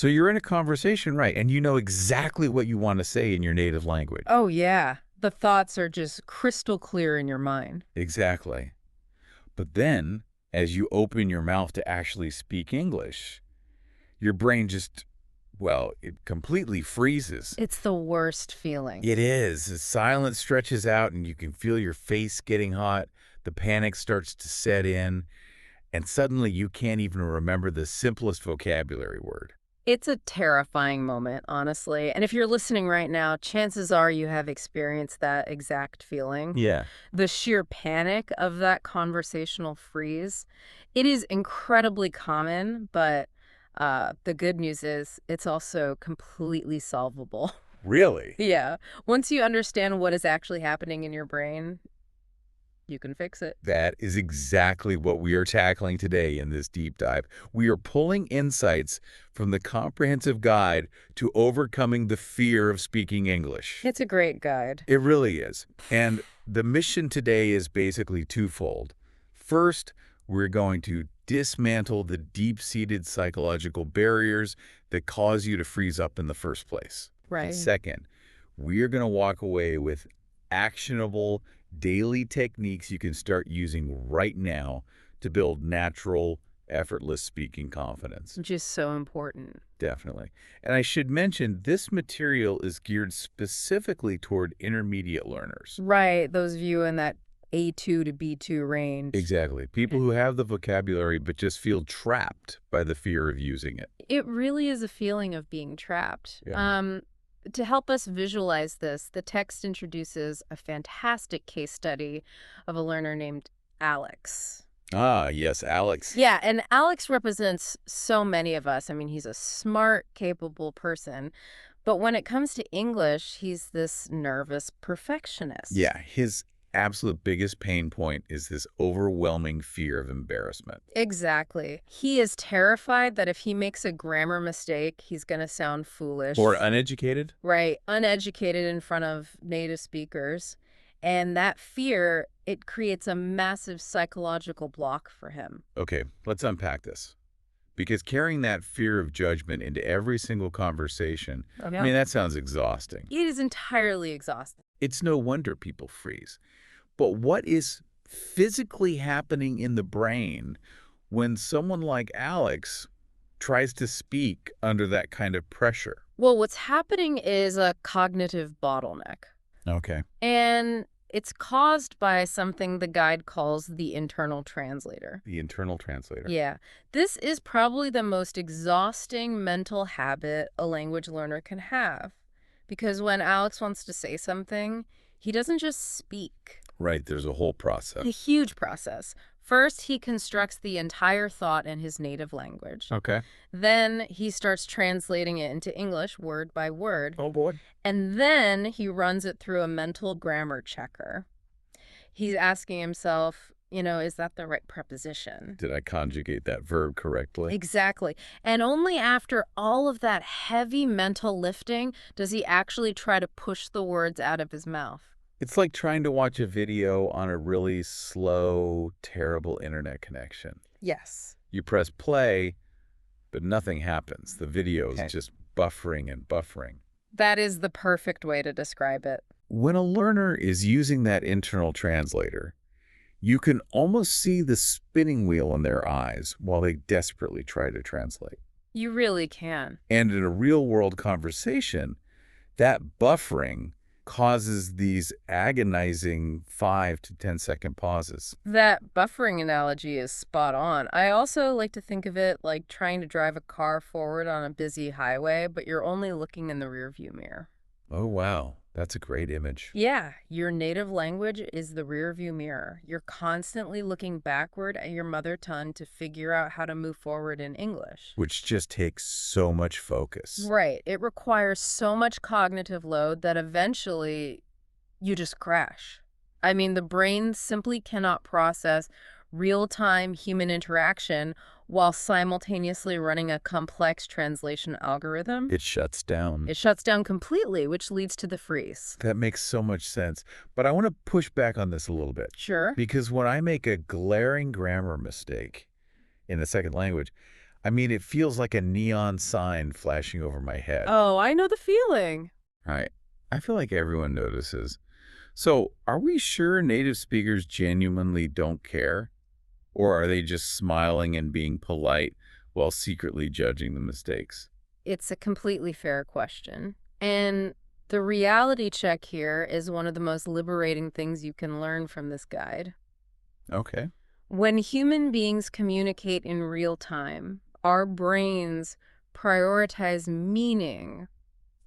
So you're in a conversation, right, and you know exactly what you want to say in your native language. Oh, yeah. The thoughts are just crystal clear in your mind. Exactly. But then, as you open your mouth to actually speak English, your brain just, well, it completely freezes. It's the worst feeling. It is. The silence stretches out and you can feel your face getting hot. The panic starts to set in, and suddenly you can't even remember the simplest vocabulary word. It's a terrifying moment, honestly. And if you're listening right now, chances are you have experienced that exact feeling. Yeah. The sheer panic of that conversational freeze. It is incredibly common, but the good news is it's also completely solvable. Really? Yeah. Once you understand what is actually happening in your brain, you can fix it. That is exactly what we are tackling today in this deep dive. We are pulling insights from the comprehensive guide to overcoming the fear of speaking English. It's a great guide. It really is. And the mission today is basically twofold. First, we're going to dismantle the deep-seated psychological barriers that cause you to freeze up in the first place. Right. And second, we are going to walk away with actionable daily techniques you can start using right now to build natural, effortless speaking confidence. Which is so important. Definitely. And I should mention, this material is geared specifically toward intermediate learners. Right. Those of you in that A2 to B2 range. Exactly. People who have the vocabulary but just feel trapped by the fear of using it. It really is a feeling of being trapped. Yeah. To help us visualize this, the text introduces a fantastic case study of a learner named Alex. Ah, yes, Alex. Yeah, and Alex represents so many of us. I mean, he's a smart, capable person. But when it comes to English, he's this nervous perfectionist. Yeah, his absolute biggest pain point is this overwhelming fear of embarrassment. Exactly. He is terrified that if he makes a grammar mistake, he's going to sound foolish. Or uneducated? Right, uneducated in front of native speakers. And that fear, it creates a massive psychological block for him. Okay, let's unpack this. Because carrying that fear of judgment into every single conversation, I mean, that sounds exhausting. It is entirely exhausting. It's no wonder people freeze. But what is physically happening in the brain when someone like Alex tries to speak under that kind of pressure? Well, what's happening is a cognitive bottleneck. Okay. And it's caused by something the guide calls the internal translator. The internal translator. Yeah. This is probably the most exhausting mental habit a language learner can have. Because when Alex wants to say something, he doesn't just speak. Right, there's a whole process. A huge process. First, he constructs the entire thought in his native language. Okay. Then he starts translating it into English word by word. Oh, boy. And then he runs it through a mental grammar checker. He's asking himself, is that the right preposition? Did I conjugate that verb correctly? Exactly. And only after all of that heavy mental lifting does he actually try to push the words out of his mouth. It's like trying to watch a video on a really slow, terrible internet connection. Yes. You press play, but nothing happens. The video is just buffering and buffering. That is the perfect way to describe it. When a learner is using that internal translator, you can almost see the spinning wheel in their eyes while they desperately try to translate. You really can. And in a real-world conversation, that buffering causes these agonizing 5 to 10-second pauses. That buffering analogy is spot on. I also like to think of it like trying to drive a car forward on a busy highway, but you're only looking in the rearview mirror. Oh, wow. That's a great image. Yeah, your native language is the rearview mirror. You're constantly looking backward at your mother tongue to figure out how to move forward in English. Which just takes so much focus. Right. It requires so much cognitive load that eventually you just crash. I mean, the brain simply cannot process real-time human interaction while simultaneously running a complex translation algorithm. It shuts down. It shuts down completely, which leads to the freeze. That makes so much sense. But I want to push back on this a little bit. Sure. Because when I make a glaring grammar mistake in the second language, I mean, it feels like a neon sign flashing over my head. Oh, I know the feeling. Right. I feel like everyone notices. So, are we sure native speakers genuinely don't care? Or are they just smiling and being polite while secretly judging the mistakes? It's a completely fair question. And the reality check here is one of the most liberating things you can learn from this guide. Okay. When human beings communicate in real time, our brains prioritize meaning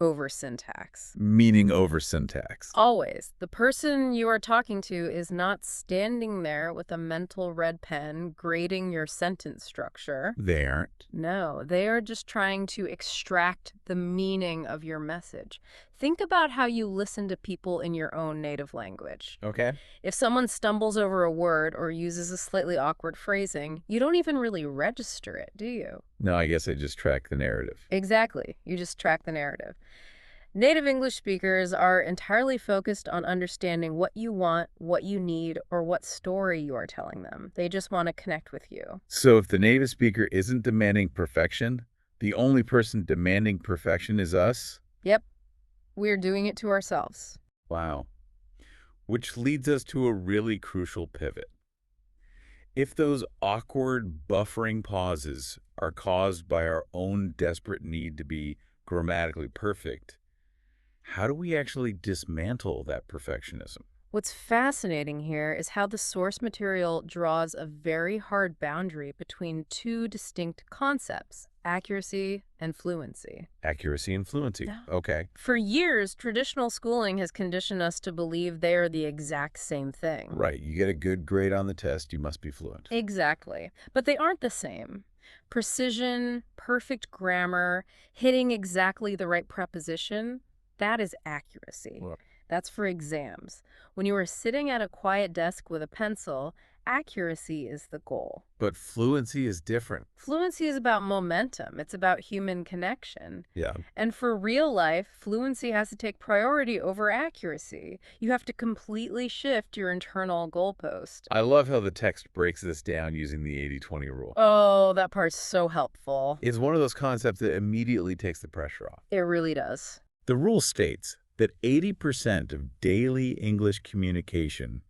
over syntax. Meaning over syntax. Always. The person you are talking to is not standing there with a mental red pen grading your sentence structure. They aren't. No, they are just trying to extract the meaning of your message. Think about how you listen to people in your own native language. Okay. If someone stumbles over a word or uses a slightly awkward phrasing, you don't even really register it, do you? No, I guess I just track the narrative. Exactly. You just track the narrative. Native English speakers are entirely focused on understanding what you want, what you need, or what story you are telling them. They just want to connect with you. So if the native speaker isn't demanding perfection, the only person demanding perfection is us? Yep, we're doing it to ourselves. Wow. Which leads us to a really crucial pivot. If those awkward, buffering pauses are caused by our own desperate need to be grammatically perfect, how do we actually dismantle that perfectionism? What's fascinating here is how the source material draws a very hard boundary between two distinct concepts, accuracy and fluency. Accuracy and fluency. Yeah. Okay. For years, traditional schooling has conditioned us to believe they are the exact same thing. Right. You get a good grade on the test, you must be fluent. Exactly. But they aren't the same. Precision, perfect grammar, hitting exactly the right preposition, that is accuracy. Well, That's for exams. When you are sitting at a quiet desk with a pencil, accuracy is the goal. but fluency is different. Fluency is about momentum. It's about human connection. Yeah. And for real life, fluency has to take priority over accuracy. You have to completely shift your internal goalpost. I love how the text breaks this down using the 80-20 rule. Oh, that part's so helpful. It's one of those concepts that immediately takes the pressure off. It really does. The rule states that 80% of daily English communication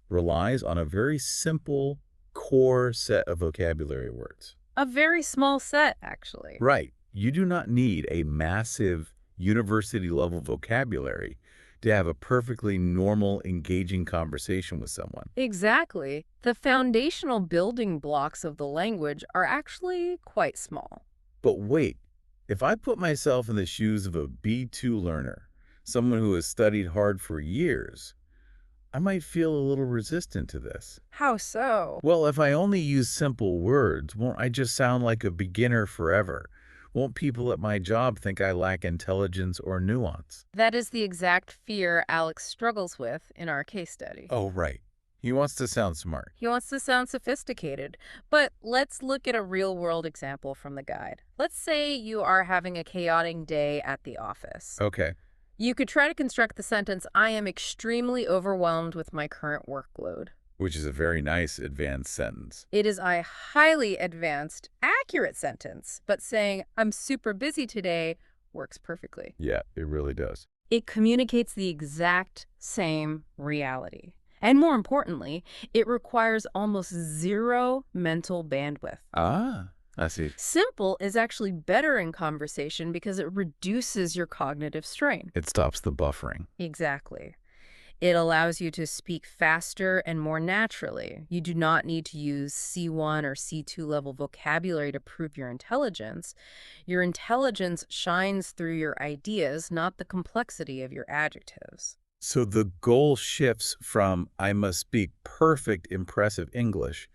relies on a very simple core set of vocabulary words. A very small set, actually. Right. You do not need a massive university-level vocabulary to have a perfectly normal, engaging conversation with someone. Exactly. The foundational building blocks of the language are actually quite small. But wait, if I put myself in the shoes of a B2 learner, someone who has studied hard for years, I might feel a little resistant to this. How so? Well, if I only use simple words, won't I just sound like a beginner forever? Won't people at my job think I lack intelligence or nuance? That is the exact fear Alex struggles with in our case study. Oh, right. He wants to sound smart. He wants to sound sophisticated. But let's look at a real-world example from the guide. Let's say you are having a chaotic day at the office. Okay. You could try to construct the sentence, I am extremely overwhelmed with my current workload. Which is a very nice advanced sentence. It is a highly advanced, accurate sentence, but saying, I'm super busy today, works perfectly. Yeah, it really does. It communicates the exact same reality. And more importantly, it requires almost zero mental bandwidth. Ah, I see. Simple is actually better in conversation because it reduces your cognitive strain. It stops the buffering. Exactly. It allows you to speak faster and more naturally. You do not need to use C1 or C2 level vocabulary to prove your intelligence. Your intelligence shines through your ideas, not the complexity of your adjectives. So the goal shifts from I must speak perfect, impressive English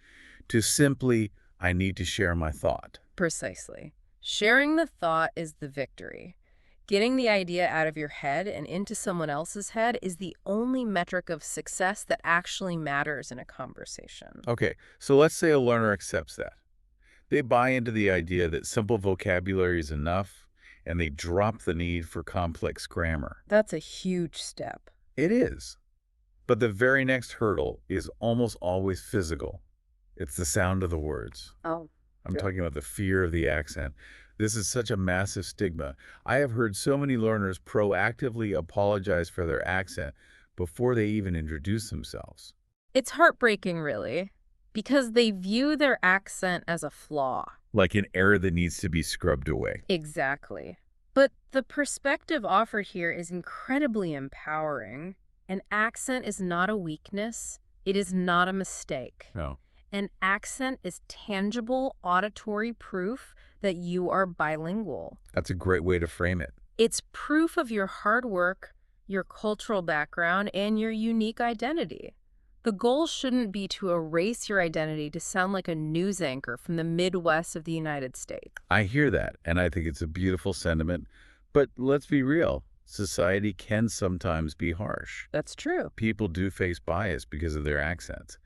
to simply I need to share my thought. Precisely. Sharing the thought is the victory. Getting the idea out of your head and into someone else's head is the only metric of success that actually matters in a conversation. Okay, so let's say a learner accepts that. They buy into the idea that simple vocabulary is enough, and they drop the need for complex grammar. That's a huge step. It is. But the very next hurdle is almost always physical. It's the sound of the words. Oh, I'm talking about the fear of the accent. This is such a massive stigma. I have heard so many learners proactively apologize for their accent before they even introduce themselves. It's heartbreaking, really, because they view their accent as a flaw. Like an error that needs to be scrubbed away. Exactly. But the perspective offered here is incredibly empowering. An accent is not a weakness. It is not a mistake. No. An accent is tangible auditory proof that you are bilingual. That's a great way to frame it. It's proof of your hard work, your cultural background, and your unique identity. The goal shouldn't be to erase your identity to sound like a news anchor from the Midwest of the United States. I hear that, and I think it's a beautiful sentiment. But let's be real. Society can sometimes be harsh. That's true. People do face bias because of their accents.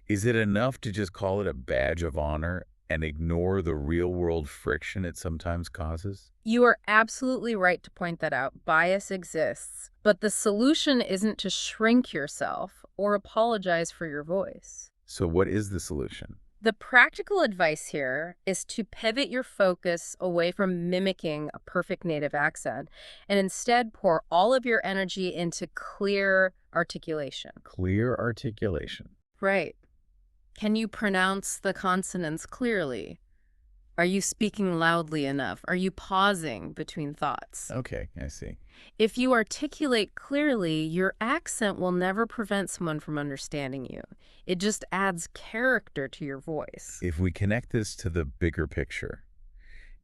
Is it enough to just call it a badge of honor and ignore the real-world friction it sometimes causes? You are absolutely right to point that out. Bias exists. But the solution isn't to shrink yourself or apologize for your voice. So what is the solution? The practical advice here is to pivot your focus away from mimicking a perfect native accent and instead pour all of your energy into clear articulation. Clear articulation. Right. Can you pronounce the consonants clearly? Are you speaking loudly enough? Are you pausing between thoughts? Okay, I see. If you articulate clearly, your accent will never prevent someone from understanding you. It just adds character to your voice. If we connect this to the bigger picture,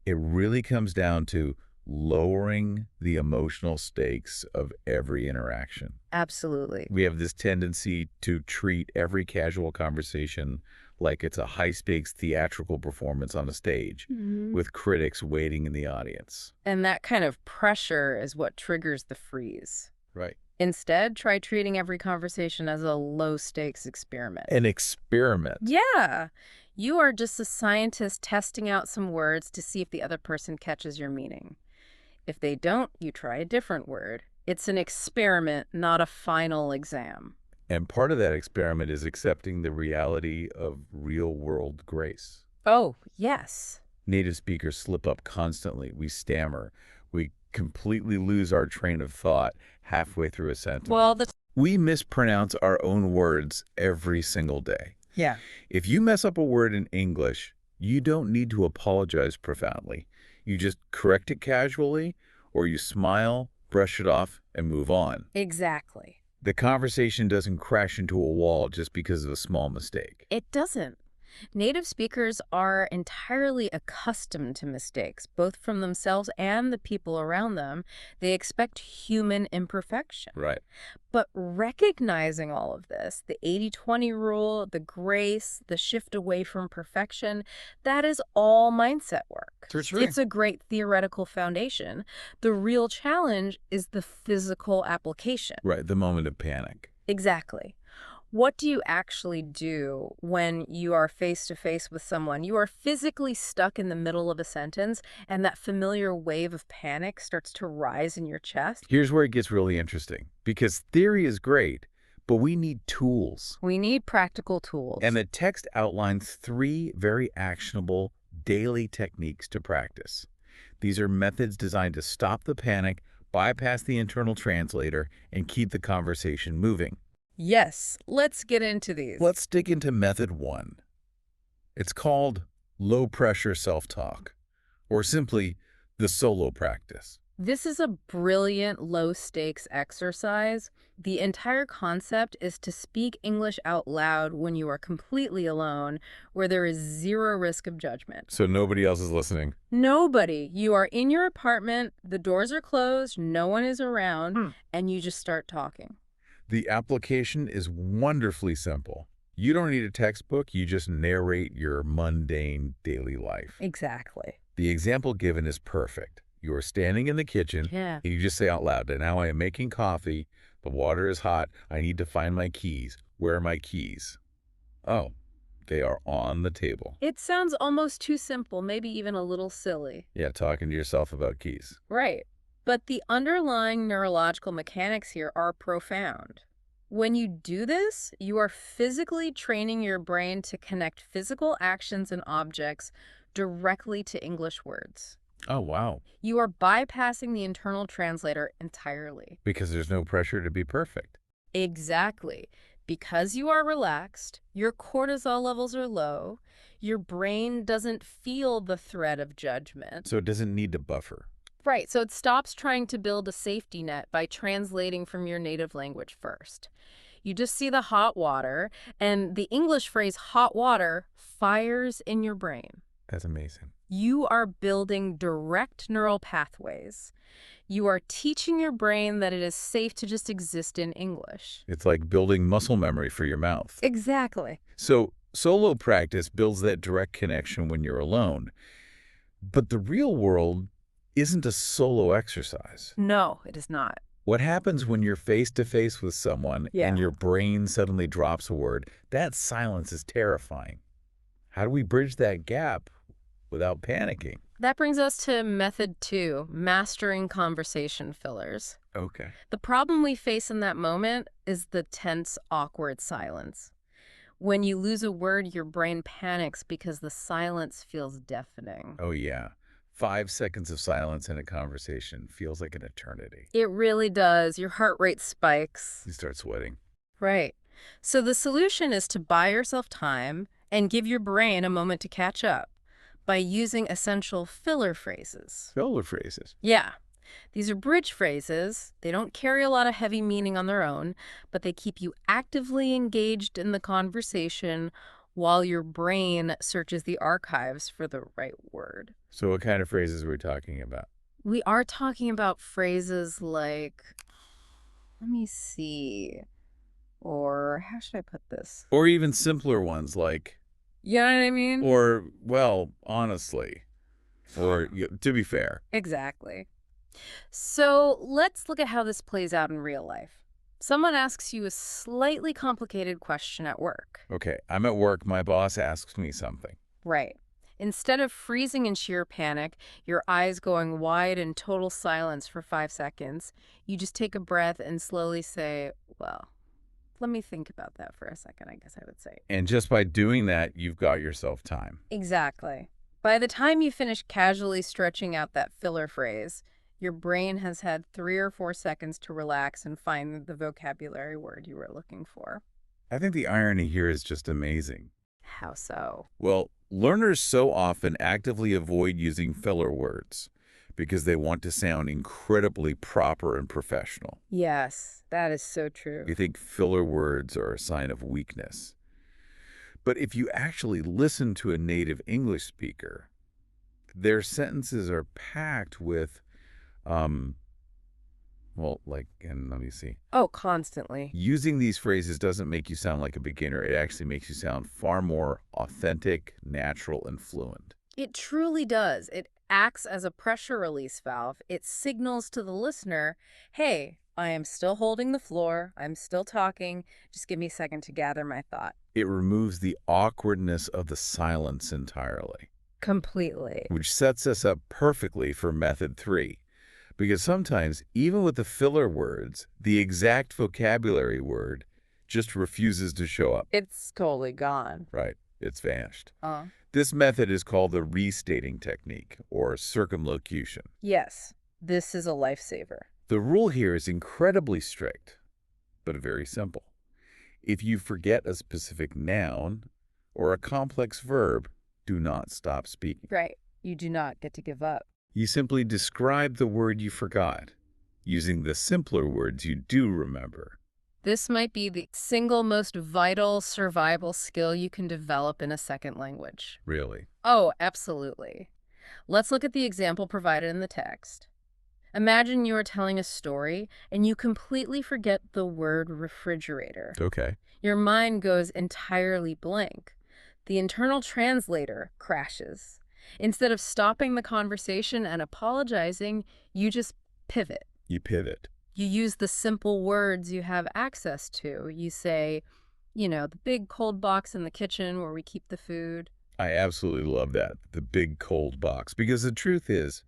it really comes down to lowering the emotional stakes of every interaction. Absolutely. We have this tendency to treat every casual conversation like it's a high-stakes theatrical performance on a stage, with critics waiting in the audience. And that kind of pressure is what triggers the freeze. Right. Instead, try treating every conversation as a low-stakes experiment. An experiment. Yeah. You are just a scientist testing out some words to see if the other person catches your meaning. If they don't, you try a different word. It's an experiment, not a final exam. And part of that experiment is accepting the reality of real-world grace. Oh, yes. Native speakers slip up constantly. We stammer. We completely lose our train of thought halfway through a sentence. Well, We mispronounce our own words every single day. yeah. If you mess up a word in English, you don't need to apologize profoundly. You just correct it casually, or you smile, brush it off, and move on. Exactly. The conversation doesn't crash into a wall just because of a small mistake. It doesn't. Native speakers are entirely accustomed to mistakes, both from themselves and the people around them. They expect human imperfection. Right. But recognizing all of this, the 80-20 rule, the grace, the shift away from perfection, that is all mindset work. It's a great theoretical foundation. The real challenge is the physical application. Right, the moment of panic. Exactly. What do you actually do when you are face-to-face with someone? You are physically stuck in the middle of a sentence, and that familiar wave of panic starts to rise in your chest. Here's where it gets really interesting, because theory is great, but we need tools. We need practical tools. And the text outlines 3 very actionable daily techniques to practice. These are methods designed to stop the panic, bypass the internal translator, and keep the conversation moving. Yes, let's get into these. Let's dig into method 1. It's called low-pressure self-talk, or simply the solo practice. This is a brilliant low-stakes exercise. The entire concept is to speak English out loud when you are completely alone, where there is zero risk of judgment. So nobody else is listening. Nobody. You are in your apartment, the doors are closed, no one is around, and you just start talking. The application is wonderfully simple. You don't need a textbook, you just narrate your mundane daily life. Exactly. The example given is perfect. You are standing in the kitchen, Yeah. and you just say out loud, and now I am making coffee, the water is hot, I need to find my keys. Where are my keys? Oh, they are on the table. It sounds almost too simple, maybe even a little silly. Yeah, talking to yourself about keys. Right. But the underlying neurological mechanics here are profound. When you do this, you are physically training your brain to connect physical actions and objects directly to English words. Oh, wow. You are bypassing the internal translator entirely. Because there's no pressure to be perfect. Exactly. Because you are relaxed, your cortisol levels are low, your brain doesn't feel the threat of judgment. So it doesn't need to buffer. Right, so it stops trying to build a safety net by translating from your native language first. You just see the hot water, and the English phrase hot water fires in your brain. That's amazing. You are building direct neural pathways. You are teaching your brain that it is safe to just exist in English. It's like building muscle memory for your mouth. Exactly. So solo practice builds that direct connection when you're alone. But the real world isn't a solo exercise. No, it is not. What happens when you're face-to-face with someone and your brain suddenly drops a word? That silence is terrifying. How do we bridge that gap without panicking? That brings us to method 2, mastering conversation fillers. Okay. The problem we face in that moment is the tense, awkward silence. When you lose a word, your brain panics because the silence feels deafening. Oh, yeah. 5 seconds of silence in a conversation feels like an eternity. It really does. Your heart rate spikes. You start sweating. Right. So the solution is to buy yourself time and give your brain a moment to catch up by using essential filler phrases. Filler phrases. Yeah. These are bridge phrases. They don't carry a lot of heavy meaning on their own, but they keep you actively engaged in the conversation while your brain searches the archives for the right word. So what kind of phrases are we talking about? We are talking about phrases like, let me see, or how should I put this? Or even simpler ones like, You know what I mean? or, well, honestly, or, to be fair. Exactly. So let's look at how this plays out in real life. Someone asks you a slightly complicated question at work. Okay, I'm at work, my boss asks me something. Right. Instead of freezing in sheer panic, your eyes going wide in total silence for 5 seconds, you just take a breath and slowly say, well, let me think about that for a second, I guess I would say. And just by doing that, you've got yourself time. Exactly. By the time you finish casually stretching out that filler phrase, your brain has had 3 or 4 seconds to relax and find the vocabulary word you were looking for. I think the irony here is just amazing. How so? Well, learners so often actively avoid using filler words because they want to sound incredibly proper and professional. Yes, that is so true. You think filler words are a sign of weakness. But if you actually listen to a native English speaker, their sentences are packed with, well, like, and let me see. Oh, constantly. Using these phrases doesn't make you sound like a beginner. It actually makes you sound far more authentic, natural, and fluent. It truly does. It acts as a pressure release valve. It signals to the listener, hey, I am still holding the floor. I'm still talking. Just give me a second to gather my thought. It removes the awkwardness of the silence entirely, Completely. which sets us up perfectly for method 3. Because sometimes, even with the filler words, the exact vocabulary word just refuses to show up. It's totally gone. Right, it's vanished. This method is called the restating technique, or circumlocution. Yes, this is a lifesaver. The rule here is incredibly strict, but very simple. If you forget a specific noun or a complex verb, do not stop speaking. Right. You do not get to give up. You simply describe the word you forgot, using the simpler words you do remember. This might be the single most vital survival skill you can develop in a second language. Really? Oh, absolutely. Let's look at the example provided in the text. Imagine you are telling a story and you completely forget the word refrigerator. Okay. Your mind goes entirely blank. The internal translator crashes. Instead of stopping the conversation and apologizing, you just pivot. You pivot. You use the simple words you have access to. You say, the big cold box in the kitchen where we keep the food. I absolutely love that, the big cold box, because the truth is,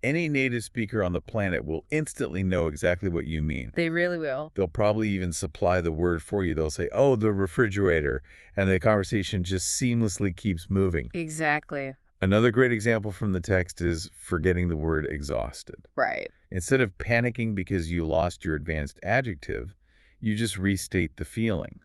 Any native speaker on the planet will instantly know exactly what you mean. They really will. They'll probably even supply the word for you. They'll say, oh, the refrigerator, and the conversation just seamlessly keeps moving. Exactly. Another great example from the text is forgetting the word exhausted. Right. Instead of panicking because you lost your advanced adjective, you just restate the feeling.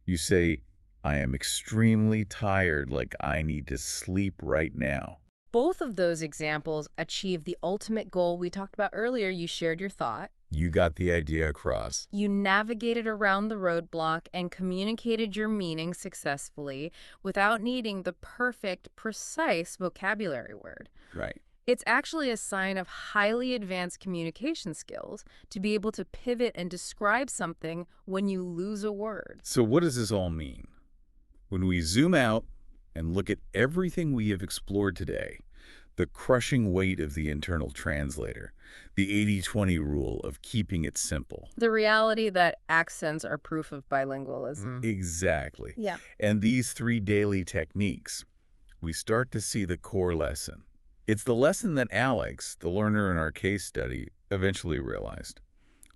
You say, I am extremely tired, like I need to sleep right now. Both of those examples achieve the ultimate goal we talked about earlier. You shared your thought. You got the idea across. You navigated around the roadblock and communicated your meaning successfully without needing the perfect, precise vocabulary word. Right. It's actually a sign of highly advanced communication skills to be able to pivot and describe something when you lose a word. So what does this all mean? When we zoom out and look at everything we have explored today, the crushing weight of the internal translator, the 80-20 rule of keeping it simple. The reality that accents are proof of bilingualism. Exactly. Yeah. And these 3 daily techniques, we start to see the core lesson. It's the lesson that Alex, the learner in our case study, eventually realized.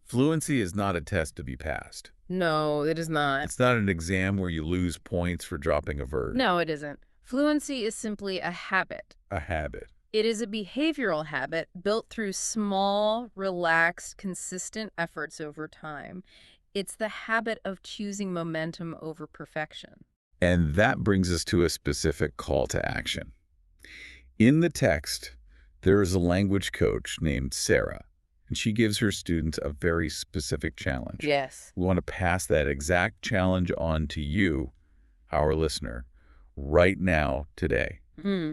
Fluency is not a test to be passed. No, it is not. It's not an exam where you lose points for dropping a verb. No, it isn't. Fluency is simply a habit. A habit. It is a behavioral habit built through small, relaxed, consistent efforts over time. It's the habit of choosing momentum over perfection. And that brings us to a specific call to action. In the text, there is a language coach named Sarah, and she gives her students a very specific challenge. Yes. We want to pass that exact challenge on to you, our listener, right now, today.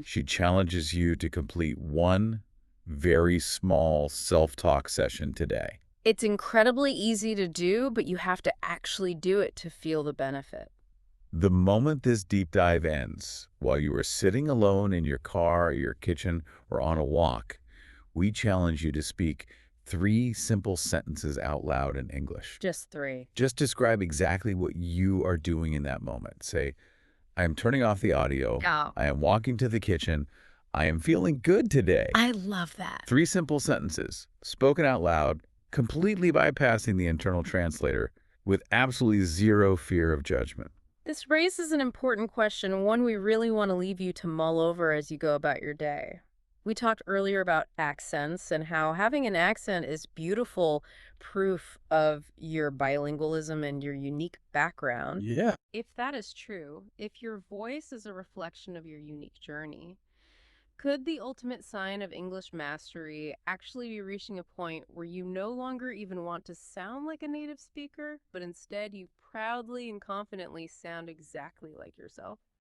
She challenges you to complete one very small self-talk session today. It's incredibly easy to do, but you have to actually do it to feel the benefit. The moment this deep dive ends, while you are sitting alone in your car, your kitchen, or on a walk, we challenge you to speak 3 simple sentences out loud in English. Just 3. Just describe exactly what you are doing in that moment. Say, I am turning off the audio. Oh. I am walking to the kitchen. I am feeling good today. I love that. 3 simple sentences, spoken out loud, completely bypassing the internal translator, with absolutely zero fear of judgment. This raises an important question, one we really want to leave you to mull over as you go about your day. We talked earlier about accents and how having an accent is beautiful proof of your bilingualism and your unique background. Yeah. If that is true, if your voice is a reflection of your unique journey, could the ultimate sign of English mastery actually be reaching a point where you no longer even want to sound like a native speaker, but instead you proudly and confidently sound exactly like yourself?